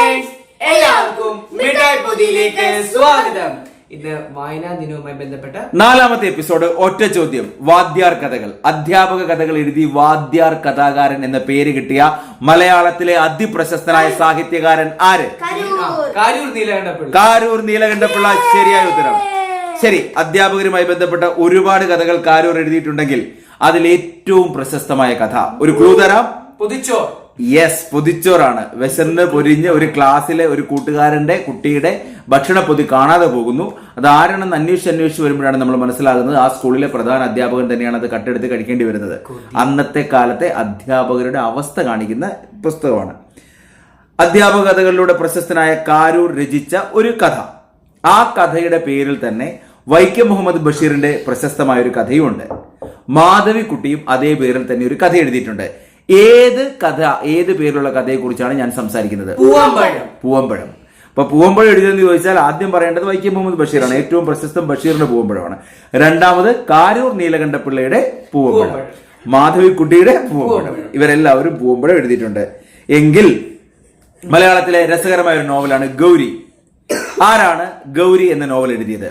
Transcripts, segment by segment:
Friends, എല്ലാവർക്കും മിഠായി പൊതിയിലേക്ക് സ്വാഗതം. ഇന്ന് വായനാ ദിനവുമായി ബന്ധപ്പെട്ട 4ാമത്തെ എപ്പിസോഡ്. ഒറ്റ ചോദ്യം. വാദ്യാർ കഥകൾ. അധ്യാപക കഥകൾ എഴുതി വാദ്യാർ കഥാകാരൻ എന്ന പേര് കിട്ടിയ മലയാളത്തിലെ അതിപ്രശസ്തനായ സാഹിത്യകാരൻ ആര്? കാരൂർ നീലകണ്ഠപിള്ള. കാരൂർ നീലകണ്ഠപിള്ള ശരിയായ ഉത്തരം. ശരി, അധ്യാപകരുമായി ബന്ധപ്പെട്ട ഒരുപാട് കഥകൾ കാരൂർ എഴുതിയിട്ടുണ്ടെങ്കിൽ അതിൽ ഏറ്റവും പ്രശസ്തമായ കഥ ഒരു ക്ലൂ തരാം. പൊതിച്ചോർ. യെസ്, പൊതിച്ചോറാണ്. വിശന്ന് പൊരിഞ്ഞ് ഒരു ക്ലാസ്സിലെ ഒരു കുട്ടിയുടെ ഭക്ഷണ പൊതി കാണാതെ പോകുന്നു. അത് ആരാണെന്ന് അന്വേഷിച്ച് വരുമ്പോഴാണ് നമ്മൾ മനസ്സിലാകുന്നത് ആ സ്കൂളിലെ പ്രധാന അധ്യാപകൻ തന്നെയാണ് അത് കട്ടെടുത്ത് കഴിക്കേണ്ടി വരുന്നത്. അന്നത്തെ കാലത്തെ അധ്യാപകരുടെ അവസ്ഥ കാണിക്കുന്ന പുസ്തകമാണ്. അധ്യാപക കഥകളിലൂടെ പ്രശസ്തനായ കാരൂർ രചിച്ച ഒരു കഥ. ആ കഥയുടെ പേരിൽ തന്നെ വൈക്കം മുഹമ്മദ് ബഷീറിന്റെ പ്രശസ്തമായ ഒരു കഥയുമുണ്ട്. മാധവിക്കുട്ടിയും അതേ പേരിൽ തന്നെ ഒരു കഥ എഴുതിയിട്ടുണ്ട്. ഏത് പേരിലുള്ള കഥയെ കുറിച്ചാണ് ഞാൻ സംസാരിക്കുന്നത്? പൂവമ്പഴം. അപ്പൊ പൂവമ്പഴം എഴുതിയെന്ന് ചോദിച്ചാൽ ആദ്യം പറയേണ്ടത് വൈക്കം മുഹമ്മദ് ബഷീറാണ്. ഏറ്റവും പ്രശസ്തം ബഷീറിന്റെ പൂവമ്പഴമാണ്. രണ്ടാമത് കാരൂർ നീലകണ്ഠപിള്ളയുടെ പൂവമ്പഴം, മാധവിക്കുട്ടിയുടെ പൂവമ്പഴം. ഇവരെല്ലാവരും പൂവമ്പഴം എഴുതിയിട്ടുണ്ട്. എങ്കിൽ മലയാളത്തിലെ രസകരമായ ഒരു നോവലാണ് ഗൗരി. ആരാണ് ഗൗരി എന്ന നോവൽ എഴുതിയത്?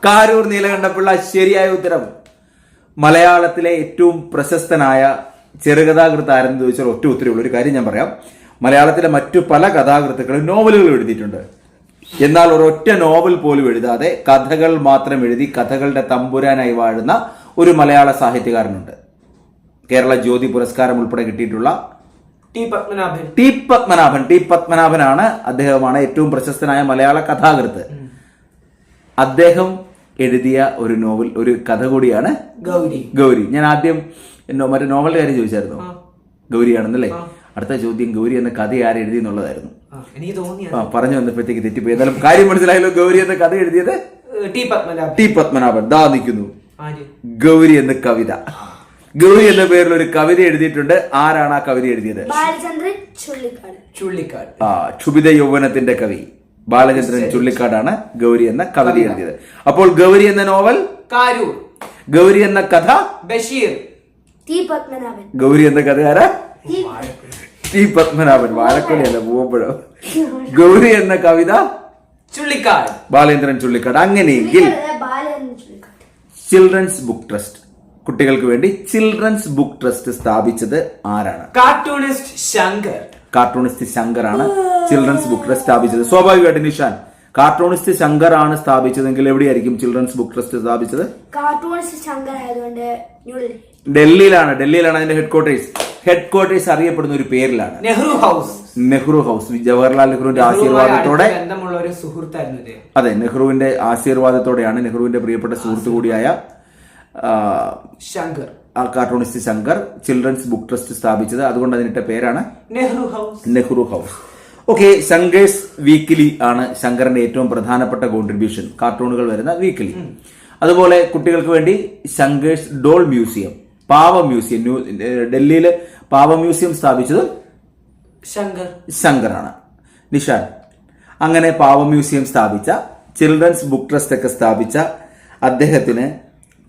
കാരൂർ നീലകണ്ഠപിള്ള ശരിയായ ഉത്തരം. മലയാളത്തിലെ ഏറ്റവും പ്രശസ്തനായ ചെറുകഥാകൃത്ത് ആരെന്ന് ചോദിച്ചാൽ ഒറ്റ ഉത്തരവുള്ള ഒരു കാര്യം ഞാൻ പറയാം. മലയാളത്തിലെ മറ്റു പല കഥാകൃത്തുക്കളും നോവലുകൾ എഴുതിയിട്ടുണ്ട്. എന്നാൽ ഒരൊറ്റ നോവൽ പോലും എഴുതാതെ കഥകൾ മാത്രം എഴുതി കഥകളുടെ തമ്പുരാനായി വാഴുന്ന ഒരു മലയാള സാഹിത്യകാരനുണ്ട്. കേരള ജ്യോതി പുരസ്കാരം ഉൾപ്പെടെ കിട്ടിയിട്ടുള്ള ടി പത്മനാഭനാണ്. അദ്ദേഹമാണ് ഏറ്റവും പ്രശസ്തനായ മലയാള കഥാകൃത്ത്. അദ്ദേഹം എഴുതിയ ഒരു നോവൽ, ഒരു കഥ കൂടിയാണ് ഗൗരി. ഞാൻ ആദ്യം മറ്റേ നോവലിന്റെ കാര്യം ചോദിച്ചായിരുന്നു, ഗൗരിയാണെന്നല്ലേ? അടുത്ത ചോദ്യം ഗൗരി എന്ന കഥ ആര് എഴുതി എന്നുള്ളതായിരുന്നു. പറഞ്ഞു വന്നപ്പോഴത്തേക്ക് തെറ്റിപ്പോയി. എന്നാലും കാര്യം മനസ്സിലായല്ലോ. ഗൗരി എന്ന കഥ എഴുതിയത് ടി പത്മനാഭൻ. ദാ നിൽക്കുന്നു ഗൗരി എന്ന കവിത. ഗൗരി എന്ന പേരിൽ ഒരു കവിത എഴുതിയിട്ടുണ്ട്. ആരാണ് ആ കവിത എഴുതിയത്? ക്ഷുഭിത യൗവനത്തിന്റെ കവി ബാലചന്ദ്രൻ ചുള്ളിക്കാടാണ് ഗൗരി എന്ന കവിത എഴുതിയത്. അപ്പോൾ ഗൗരി എന്ന നോവൽ കാരൂർ, ഗൗരി എന്ന കഥ ബഷീർ, ഗൗരി എന്ന കഥ ആരാ? ടി പത്മനാഭൻ. വാഴക്കൊടിയല്ല, പൂവമ്പഴം. ഗൗരി എന്ന കവിത ചുള്ളിക്കാട്, ബാലേന്ദ്രൻ ചുള്ളിക്കാട്. അങ്ങനെയെങ്കിൽ ചിൽഡ്രൻസ് ബുക്ക് ട്രസ്റ്റ്, കുട്ടികൾക്ക് വേണ്ടി ചിൽഡ്രൻസ് ബുക്ക് ട്രസ്റ്റ് സ്ഥാപിച്ചത് ആരാണ്? കാർട്ടൂണിസ്റ്റ് ശങ്കർ ആണ് ചിൽഡ്രൻസ് ബുക്ക് ട്രസ്റ്റ് സ്ഥാപിച്ചത്. സ്വാഭാവികമായിട്ട് നിഷാൻ, കാർട്ടൂണിസ്റ്റ് ശങ്കർ ആണ് സ്ഥാപിച്ചതെങ്കിൽ എവിടെയായിരിക്കും ചിൽഡ്രൻസ് ബുക്ക് ട്രസ്റ്റ് സ്ഥാപിച്ചത്? ഡൽഹിയിലാണ് അതിന്റെ ഹെഡ്ക്വാർട്ടേഴ്സ് അറിയപ്പെടുന്ന ഒരു പേരിലാണ് നെഹ്റു ഹൗസ്. ജവഹർലാൽ നെഹ്റുവിന്റെ ആശീർവാദത്തോടെ, അതെ, നെഹ്റുവിന്റെ ആശീർവാദത്തോടെയാണ് നെഹ്റുവിന്റെ പ്രിയപ്പെട്ട സുഹൃത്തു കൂടിയായ cartoonist Shankar children's book trust സ്ഥാപിച്ചത്. അതുകൊണ്ട് അതിനിട്ട പേരാണ് Nehru house. Okay, Shankar's weekly ആണ് ശങ്കറിന്റെ ഏറ്റവും പ്രധാനപ്പെട്ട കോൺട്രിബ്യൂഷൻ, കാർട്ടൂണുകൾ വരുന്ന വീക്കിലി. അതുപോലെ കുട്ടികൾക്ക് വേണ്ടി ശങ്കേഴ്സ് ഡോൾ മ്യൂസിയം, പാവ മ്യൂസിയം, ഡൽഹിയിലെ പാവ മ്യൂസിയം സ്ഥാപിച്ചത് ശങ്കറാണ്. നിഷാൻ, അങ്ങനെ പാവ മ്യൂസിയം സ്ഥാപിച്ച, ചിൽഡ്രൻസ് ബുക്ക് ട്രസ്റ്റ് ഒക്കെ സ്ഥാപിച്ച അദ്ദേഹത്തിന്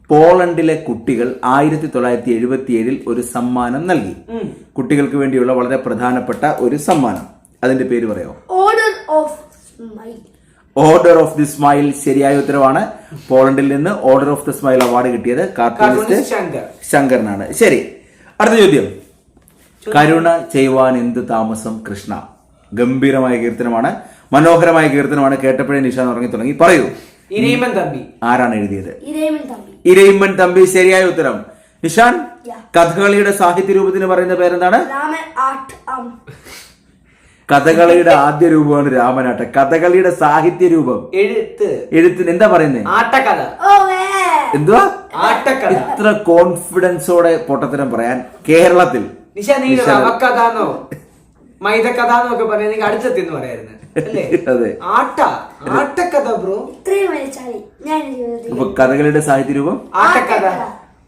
പോളണ്ടിലെ കുട്ടികൾ 1977 ഒരു സമ്മാനം നൽകി. കുട്ടികൾക്ക് വേണ്ടിയുള്ള വളരെ പ്രധാനപ്പെട്ട ഒരു സമ്മാനം. അതിന്റെ പേര് പറയോ? ഓർഡർ ഓഫ് ദി സ്മൈൽ ശരിയായ ഉത്തരവാണ്. പോളണ്ടിൽ നിന്ന് order of the smile award കിട്ടിയത് കാർട്ടൂണിസ്റ്റ് ശങ്കറിനാണ്. ശരി, അടുത്ത ചോദ്യം. കരുണ ചെയ്യുവാൻ എന്ത് താമസം കൃഷ്ണ. ഗംഭീരമായ കീർത്തനമാണ്, മനോഹരമായ കീർത്തനമാണ്. കേട്ടപ്പോഴേ നിഷാൻ ഉറങ്ങി തുടങ്ങി. പറയൂ. ആരാണ് എഴുതിയത്? ഇരയിമ്മൻ തമ്പി ശരിയായ ഉത്തരം. നിഷാൻ, കഥകളിയുടെ സാഹിത്യ രൂപത്തിന് പറയുന്ന പേരെന്താണ്? കഥകളിയുടെ ആദ്യ രൂപമാണ് രാമനാട്ടം. കഥകളിയുടെ സാഹിത്യ രൂപം എഴുത്തിന് എന്താ പറയുന്നത്? എന്തുവാ? ഇത്ര കോൺഫിഡൻസോടെ പൊട്ടത്തരം പറയാൻ കേരളത്തിൽ മൈദക്കഥാന്നൊക്കെ പറഞ്ഞ അടുത്തെത്തിന്ന് പറയായിരുന്നു. അതെ, കഥകളുടെ സാഹിത്യ രൂപം ആട്ടക്കഥ.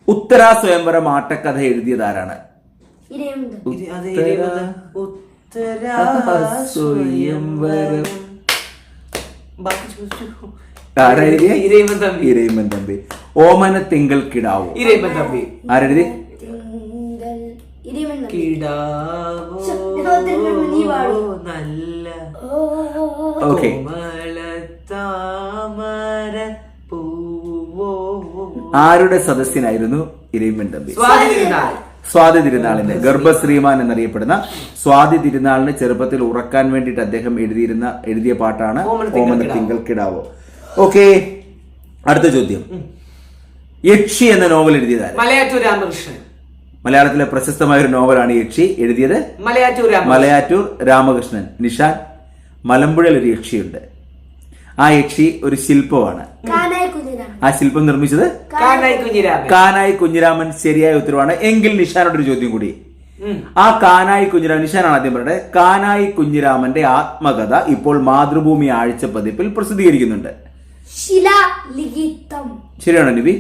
ഉത്തര സ്വയംവരം ആട്ടക്കഥ എഴുതിയത് ആരാണ്? ഇരയിമ്മൻ തമ്പി. ഓമന തിങ്കൾ കിടാവോ ആരെഴുതി? നല്ല ഓക്കെ. ആരുടെ സദസ്യനായിരുന്നു ഇരയിമ്മൻ തമ്പി? സ്വാതി തിരുനാളിന്റെ ഗർഭശ്രീമാൻ എന്നറിയപ്പെടുന്ന സ്വാതി തിരുനാളിന് ചെറുപ്പത്തിൽ ഉറക്കാൻ വേണ്ടിയിട്ട് അദ്ദേഹം എഴുതിയ പാട്ടാണ് ഓമന തിങ്കൾ കിടാവോ. ഓക്കെ, അടുത്ത ചോദ്യം. യക്ഷി എന്ന നോവൽ എഴുതിയതാണ് മലയാറ്റൂർ രാമകൃഷ്ണൻ. മലയാളത്തിലെ പ്രശസ്തമായ ഒരു നോവലാണ് യക്ഷി. എഴുതിയത് മലയാറ്റൂർ രാമകൃഷ്ണൻ. നിഷാൻ, മലമ്പുഴയിൽ ഒരു യക്ഷിയുണ്ട്. ആ യക്ഷി ഒരു ശില്പമാണ്. ആ ശില്പം നിർമ്മിച്ചത് കാനായി കുഞ്ഞിരാമൻ. ശരിയായ ഉത്തരവാണ്. എങ്കിൽ നിഷാനോട് ഒരു ചോദ്യം കൂടി. ആ കാനായി കുഞ്ഞിരാമൻ, നിഷാനാണ് ആദ്യം പറയുന്നത്. കാനായി കുഞ്ഞിരാമന്റെ ആത്മകഥ ഇപ്പോൾ മാതൃഭൂമി ആഴ്ച പതിപ്പിൽ പ്രസിദ്ധീകരിക്കുന്നുണ്ട്. ശരിയാണോ നിബി?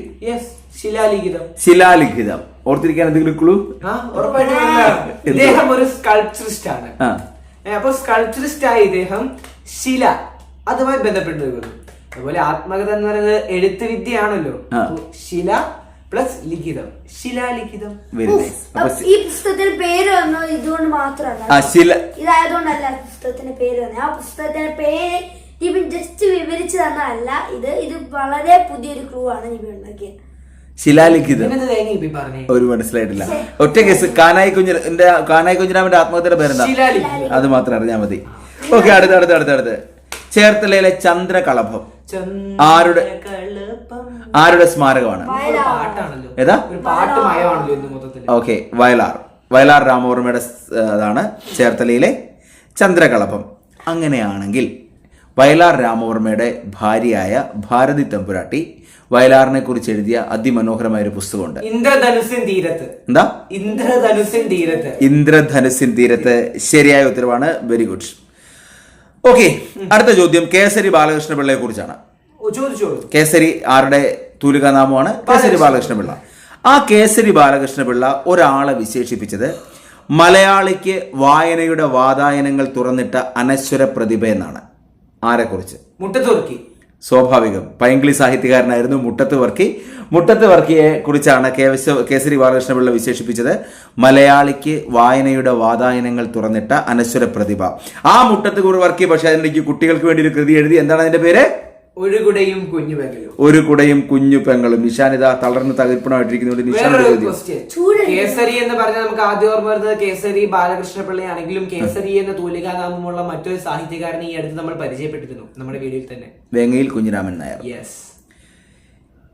ശിലാലിഖിതം. ഓർത്തിരിക്കാൻ എന്തെങ്കിലും ക്ലൂ? ഇദ്ദേഹം ഒരു സ്കൾപ്ചറിസ്റ്റ് ആണ്. അപ്പൊ സ്കൾപ്ചറിസ്റ്റ് ആയ ഇദ്ദേഹം ശില അതുമായി ബന്ധപ്പെട്ട് നിൽക്കുന്നു. അതുപോലെ ആത്മകഥ എന്ന് പറയുന്നത് എഴുത്ത് വിദ്യയാണല്ലോ. ശില പ്ലസ് ലിഖിതം, ശിലാലിഖിതം. ഈ പുസ്തകത്തിന്റെ പേര് വന്നു ഇതുകൊണ്ട് മാത്രമല്ല, ഇതായതുകൊണ്ടല്ല പുസ്തകത്തിന്റെ പേര് തന്നെ. ആ പുസ്തകത്തിന്റെ പേര് നിബിൻ ജസ്റ്റ് വിവരിച്ചു തന്നതല്ല. ഇത് വളരെ പുതിയൊരു ക്ലൂ ആണ് നിബിൻ ഉണ്ടാക്കിയത്. ശിലാലിഖിതം ഒരു മനസ്സിലായിട്ടില്ല. ഒറ്റ കേസ്. കാനായി കുഞ്ഞിരാമന്റെ ആത്മകഥയുടെ പേരെന്താ? അത് മാത്രം അറിഞ്ഞാൽ മതി. ഓക്കെ, അടുത്ത് ചേർത്തലയിലെ ചന്ദ്രകളഭം ആരുടെ സ്മാരകമാണ്? ഏതാ? ഓക്കെ, വയലാർ രാമവർമ്മയുടെ അതാണ് ചേർത്തലയിലെ ചന്ദ്രകളഭം. അങ്ങനെയാണെങ്കിൽ വയലാർ രാമവർമ്മയുടെ ഭാര്യയായ ഭാരതി തമ്പുരാട്ടി വയലാറിനെ കുറിച്ച് എഴുതിയ അതിമനോഹരമായ ഒരു പുസ്തകമുണ്ട്. ഇന്ദ്രധനുസിൻ തീരത്ത്. എന്താ? ഇന്ദ്രധനുസിൻ തീരത്ത്. ശരിയായ ഉത്തരവാണ്. Very good. ഓക്കെ, അടുത്ത ചോദ്യം കേസരി ബാലകൃഷ്ണ പിള്ളയെ കുറിച്ചാണ്. കേസരി ആരുടെ തൂലികാനാമമാണ്? കേസരി ബാലകൃഷ്ണ പിള്ള. ആ കേസരി ബാലകൃഷ്ണ പിള്ള ഒരാളെ വിശേഷിപ്പിച്ചത് മലയാളിക്ക് വായനയുടെ വാതായനങ്ങൾ തുറന്നിട്ട അനശ്വര പ്രതിഭ എന്നാണ്. ആരെക്കുറിച്ച്? മുട്ടത്ത് വർക്കി. സ്വാഭാവികം. പൈങ്കിളി സാഹിത്യകാരനായിരുന്നു മുട്ടത്ത് വർക്കി. മുട്ടത്ത് വർക്കിയെ കുറിച്ചാണ് കേസരി ബാലകൃഷ്ണ പിള്ള വിശേഷിപ്പിച്ചത് മലയാളിക്ക് വായനയുടെ വാതായനങ്ങൾ തുറന്നിട്ട അനശ്വര പ്രതിഭ. ആ മുട്ടത്ത് വർക്കി പക്ഷെ അതിലേക്ക് കുട്ടികൾക്ക് വേണ്ടി ഒരു കൃതി എഴുതി. എന്താണ് അതിന്റെ പേര്? ഒരു കുടയും കുഞ്ഞു പെങ്ങളും. നിഷാനിത തളർന്ന് തകർപ്പണമായിട്ടിരിക്കുന്നതുകൊണ്ട് കേസരി എന്ന് പറഞ്ഞാൽ നമുക്ക് ആദ്യം ഓർമ്മ വരുന്നത് കേസരി ബാലകൃഷ്ണ പിള്ളയാണെങ്കിലും കേസരി എന്ന തൂലികാനാമമുള്ള മറ്റൊരു സാഹിത്യകാരനെ ഈ അടുത്ത് നമ്മൾ പരിചയപ്പെട്ടിരുന്നു നമ്മുടെ വീഡിയോയിൽ തന്നെ. വേങ്ങയിൽ കുഞ്ഞിരാമൻ നായർ.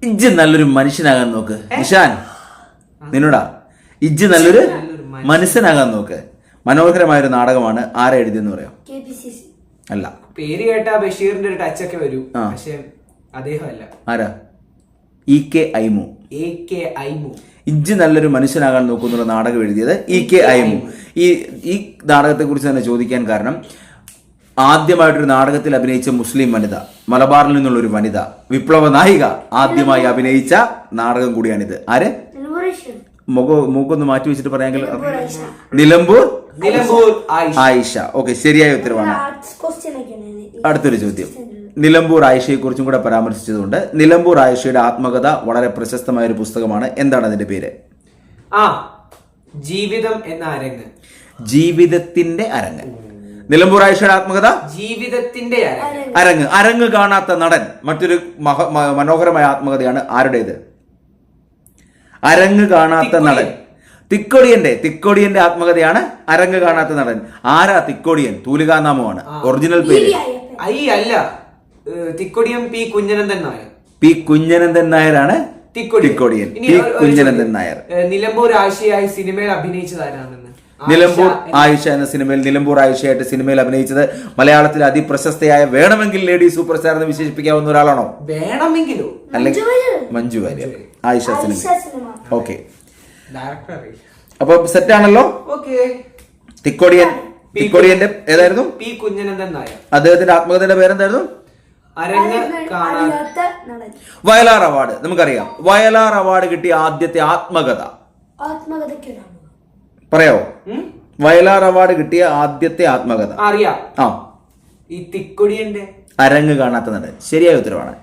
ഇജ്ജ് നല്ലൊരു മനുഷ്യനാകാൻ നോക്ക് നിഷാൻ. നിന്നോടാ ഇജ്ജ് നല്ലൊരു മനുഷ്യനാകാൻ നോക്ക്. മനോഹരമായൊരു നാടകമാണ്. ആരാ എഴുതിയെന്ന് പറയാം? അല്ല, പേര് കേട്ട ബഷീറിന്റെ ഒരു ടച്ച് ഒക്കെ വരും, പക്ഷെ അദ്ദേഹം അല്ല. ആരാ? E.K. ഐമു. ഇജ്ജ് നല്ലൊരു മനുഷ്യനാകാൻ നോക്കുന്നുള്ള നാടകം എഴുതിയത് E.K. ഐമു. ഈ നാടകത്തെ കുറിച്ച് തന്നെ ചോദിക്കാൻ കാരണം ആദ്യമായിട്ടൊരു നാടകത്തിൽ അഭിനയിച്ച മുസ്ലിം വനിത, മലബാറിൽ നിന്നുള്ള ഒരു വനിത, വിപ്ലവ നായിക ആദ്യമായി അഭിനയിച്ച നാടകം കൂടിയാണിത്. ആര്? മൂക്കൊന്ന് മാറ്റി വെച്ചിട്ട് പറയാമെങ്കിൽ നിലമ്പൂർ ആയിഷ. ഓക്കെ, ശരിയായ ഉത്തരവാണ്. അടുത്തൊരു ചോദ്യം. നിലമ്പൂർ ആയിഷയെ കുറിച്ചും കൂടെ പരാമർശിച്ചതുകൊണ്ട് നിലമ്പൂർ ആയിഷയുടെ ആത്മകഥ വളരെ പ്രശസ്തമായ ഒരു പുസ്തകമാണ്. എന്താണ് അതിന്റെ പേര്? ജീവിതത്തിന്റെ അരങ്ങ്. നിലമ്പൂർ ആയിഷയുടെ ആത്മകഥ ജീവിതത്തിന്റെ അരങ്ങ് കാണാത്ത നടൻ. മറ്റൊരു മനോഹരമായ ആത്മകഥയാണ്. ആരുടേത്? അരങ്ങ് കാണാത്ത നടൻ. തിക്കൊടിയന്റെ ആത്മകഥയാണ് അരങ്ങ് കാണാത്ത നടൻ. ആരാ തിക്കൊടിയൻ? തൂലികാനാമമാണ്. ഒറിജിനൽ പേര് അല്ല, തിക്കൊടിയൻ പി കുഞ്ഞനന്ദൻ നായരാണ് തിക്കൊടിയൻ. പി കുഞ്ഞനന്ദൻ നായർ. നിലമ്പൂർ ആയിഷയായി സിനിമയിൽ അഭിനയിച്ചതാരാണെന്ന്? നിലമ്പൂർ ആയിഷ എന്ന സിനിമയിൽ നിലമ്പൂർ ആയിഷയായിട്ട് സിനിമയിൽ അഭിനയിച്ചത് മലയാളത്തിൽ അതിപ്രശസ്തയായ വേണമെങ്കിൽ ലേഡി സൂപ്പർ സ്റ്റാർ എന്ന് വിശേഷിപ്പിക്കാവുന്ന ഒരാളാണോ? വേണമെങ്കിലോ? അല്ലെങ്കിൽ മഞ്ജു വാര്യർ. ആയിഷ സിനിമ. ഓക്കെ, അപ്പൊ സെറ്റ് ആണല്ലോ. തിക്കൊടിയന്റെ ഏതായിരുന്നു? പി കുഞ്ഞനന്ദൻ നായർ. അദ്ദേഹത്തിന്റെ ആത്മകഥയുടെ പേരെന്തായിരുന്നു? വയലാർ അവാർഡ്. നമുക്കറിയാം വയലാർ അവാർഡ് കിട്ടിയ ആദ്യത്തെ ആത്മകഥ പറയാവോ? വയലാർ അവാർഡ് കിട്ടിയ ആദ്യത്തെ ആത്മകഥ അറിയാം. ഈ തിക്കൊടിയന്റെ അരങ്ങ് കാണാത്ത നടൻ. ശരിയായ ഉത്തരവാണ്.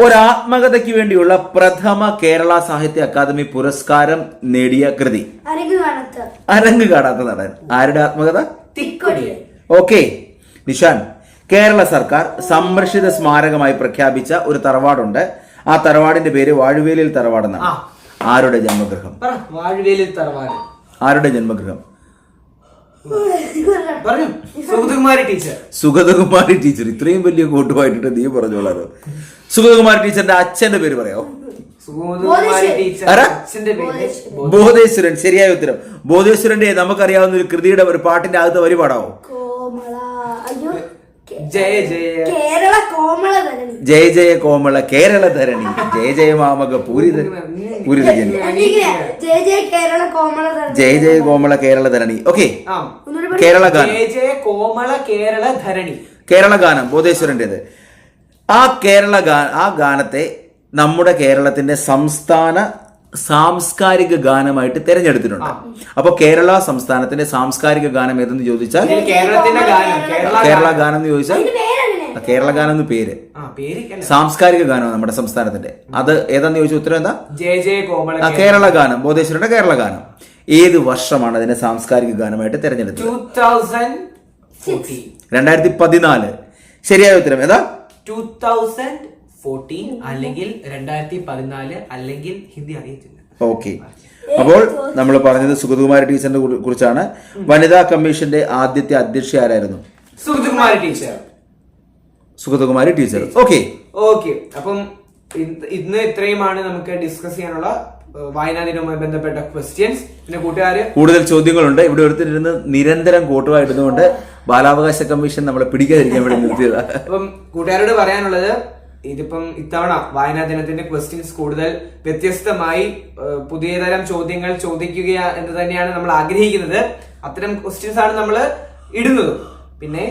ഒരാത്മകഥയ്ക്ക് വേണ്ടിയുള്ള പ്രഥമ കേരള സാഹിത്യ അക്കാദമി പുരസ്കാരം നേടിയ കൃതി. അരങ്ങ് അരങ്ങ് കാണാത്ത നടൻ. ആരുടെ ആത്മകഥ? തിക്കൊടിയൻ. ഓക്കെ നിഷാൻ, കേരള സർക്കാർ സംരക്ഷിത സ്മാരകമായി പ്രഖ്യാപിച്ച ഒരു തറവാടുണ്ട്. ആ തറവാടിന്റെ പേര് വാഴുവേലിൽ തറവാടെന്നാണ്. ആരുടെ ജന്മഗൃഹം? വാഴുവേലിൽ തറവാട്. ആരുടെ ജന്മഗൃഹം? സുഗതകുമാരി ടീച്ചർ. സുഗതകുമാരി ടീച്ചർ. ഇത്രയും വലിയ കൂട്ടുമായിട്ടിട്ട് നീ പറഞ്ഞോളാലോ. സുഗതകുമാരി ടീച്ചറിന്റെ അച്ഛന്റെ പേര് പറയാമോ? ബോധേശ്വരൻ. ശരിയായ ഉത്തരം. ബോധേശ്വരന്റെ നമുക്കറിയാവുന്ന ഒരു കൃതിയുടെ ഒരു പാട്ടിന്റെ അകത്ത് വരി പാടാവോ? ജയ ജയ കേരള കോമളധരണി, ജയ ജയ കോമള കേരള ധരണി, ജയ ജയ മാമക പൂരിത പൂരിതജനി, ജയ ജയ കേരള കോമളധരണി, ജയ ജയ കോമള കേരള ധരണി. ഓക്കെ, കേരള ഗാനം. ജയ ജയ കോമള കേരള ധരണി. കേരള ഗാനം ബോധേശ്വരന്റേത്. ആ ഗാനത്തെ നമ്മുടെ കേരളത്തിന്റെ സംസ്ഥാന സാംസ്കാരിക ഗാനമായിട്ട് തിരഞ്ഞെടുത്തിട്ടുണ്ട്. അപ്പൊ കേരള സംസ്ഥാനത്തിന്റെ സാംസ്കാരിക ഗാനം ഏതെന്ന് ചോദിച്ചാൽ കേരള ഗാനം എന്ന് ചോദിച്ചാൽ കേരള ഗാനം എന്ന് പേര്. സാംസ്കാരിക ഗാനമാണ് നമ്മുടെ സംസ്ഥാനത്തിന്റെ. അത് ഏതാന്ന് ചോദിച്ച ഉത്തരം എന്താ? ജയ ജയ കോമള കേരള ഗാനം. ബോധേശ്വരന്റെ കേരള ഗാനം. ഏത് വർഷമാണ് അതിനെ സാംസ്കാരിക ഗാനമായിട്ട് തിരഞ്ഞെടുത്തത്? 2014. ശരിയായ ഉത്തരം ഏതാ? 2014 അല്ലെങ്കിൽ 2014 അല്ലെങ്കിൽ ഹിന്ദി അറിയത്തില്ല. ഓക്കെ, അപ്പോൾ നമ്മൾ പറഞ്ഞത് സുഗതകുമാരി ടീച്ചറിനെ കുറിച്ചാണ്. വനിതാ കമ്മീഷന്റെ ആദ്യത്തെ അധ്യക്ഷ ആരായിരുന്നു? Sugathakumari teacher. Sugathakumari teacher. Okay okay, അപ്പം ഇന്ന് ഇത്രയുമാണ് നമുക്ക് ഡിസ്കസ് ചെയ്യാനുള്ള വായനാ ദിനവുമായി ബന്ധപ്പെട്ട ക്വസ്റ്റ്യൻസ്. പിന്നെ കൂട്ടുകാര് കൂടുതൽ ചോദ്യങ്ങളുണ്ട്. ഇവിടെ ഒരുത്തിരുന്ന് നിരന്തരം കോട്ടുമായിടുന്നതുകൊണ്ട് ബാലാവകാശ കമ്മീഷൻ നമ്മളെ പിടിക്കാതിരിക്കാൻ വേണ്ടി നിർത്തിയതാ. അപ്പം കൂട്ടുകാരോട് പറയാനുള്ളത്, ഇതിപ്പം ഇത്തവണ വായനാ ദിനത്തിന്റെ ക്വസ്റ്റ്യൻസ് കൂടുതൽ വ്യത്യസ്തമായി പുതിയ തരം ചോദ്യങ്ങൾ ചോദിക്കുക എന്ന് തന്നെയാണ് നമ്മൾ ആഗ്രഹിക്കുന്നത്. അത്തരം ക്വസ്റ്റ്യൻസ് ആണ് നമ്മൾ ഇടുന്നത്. പിന്നെ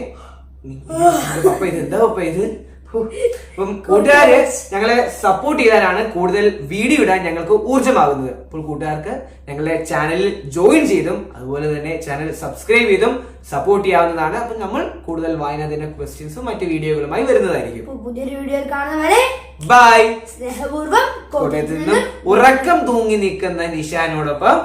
അപ്പം കൂട്ടുകാര് ഞങ്ങളെ സപ്പോർട്ട് ചെയ്താലാണ് കൂടുതൽ വീഡിയോ ഇടാൻ ഞങ്ങൾക്ക് ഊർജ്ജമാകുന്നത്. അപ്പോൾ കൂട്ടുകാർക്ക് ഞങ്ങളുടെ ചാനലിൽ ജോയിൻ ചെയ്തും അതുപോലെ തന്നെ ചാനൽ സബ്സ്ക്രൈബ് ചെയ്തും സപ്പോർട്ട് ചെയ്യാവുന്നതാണ്. അപ്പൊ നമ്മൾ കൂടുതൽ വായനാ ദിന ക്വസ്റ്റ്യൻസും മറ്റു വീഡിയോകളുമായി വരുന്നതായിരിക്കും. പുതിയൊരു വീഡിയോയിൽ കാണുന്നവരെ ബൈ. സ്നേഹപൂർവ്വം കോട്ടയത്ത് നിന്നും ഉറക്കം തൂങ്ങി നിൽക്കുന്ന നിഷാനോടൊപ്പം